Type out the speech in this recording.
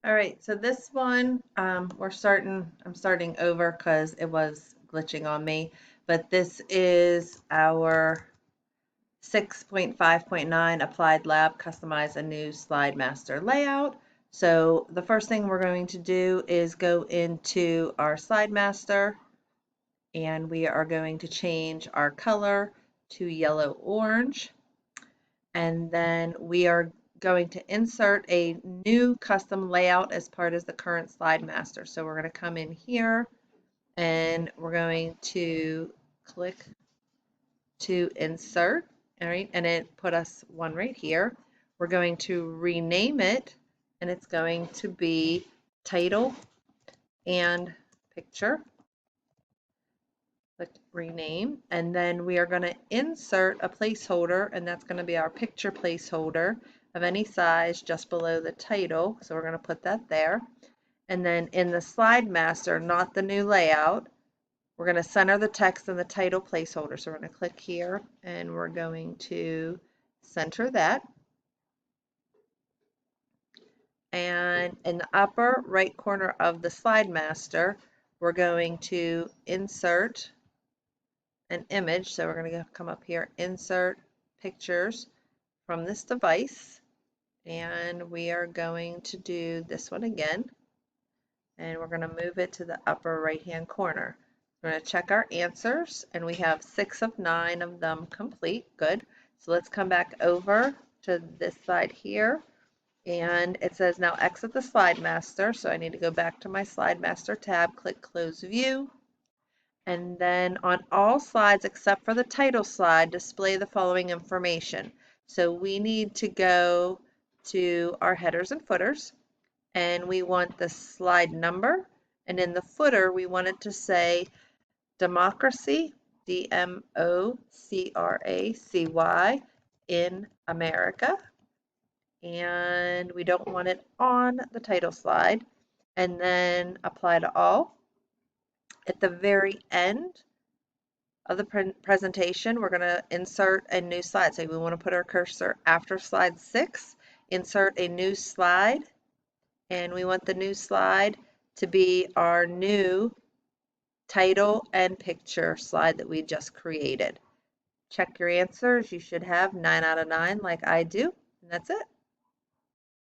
All right, so this one, I'm starting over because it was glitching on me, but this is our 6.5.9 Applied Lab Customize a New Slide Master Layout. So the first thing we're going to do is go into our Slide Master and we are going to change our color to yellow orange. And then we are going to insert a new custom layout as part of the current slide master. So we're going to come in here and we're going to click to insert, all right, and it put us one right here. We're going to rename it and it's going to be title and picture. Click rename, and then we are going to insert a placeholder, and that's going to be our picture placeholder of any size just below the title. So we're going to put that there. And then in the slide master, not the new layout, we're going to center the text in the title placeholder. So we're going to click here and we're going to center that. And in the upper right corner of the slide master, we're going to insert an image. So we're going to come up here, insert pictures from this device. And we are going to do this one again. And we're going to move it to the upper right hand corner. We're going to check our answers and we have 6 of 9 of them complete. Good. So let's come back over to this side here. And it says now exit the slide master. So I need to go back to my slide master tab, click close view. And then on all slides except for the title slide, display the following information. So we need to go to our headers and footers, and we want the slide number. And in the footer, we want it to say Democracy, DMOCRACY, in America. And we don't want it on the title slide. And then apply to all. At the very end of the presentation, we're going to insert a new slide. So we want to put our cursor after slide 6, insert a new slide, and we want the new slide to be our new title and picture slide that we just created. Check your answers. You should have 9 out of 9 like I do, and that's it.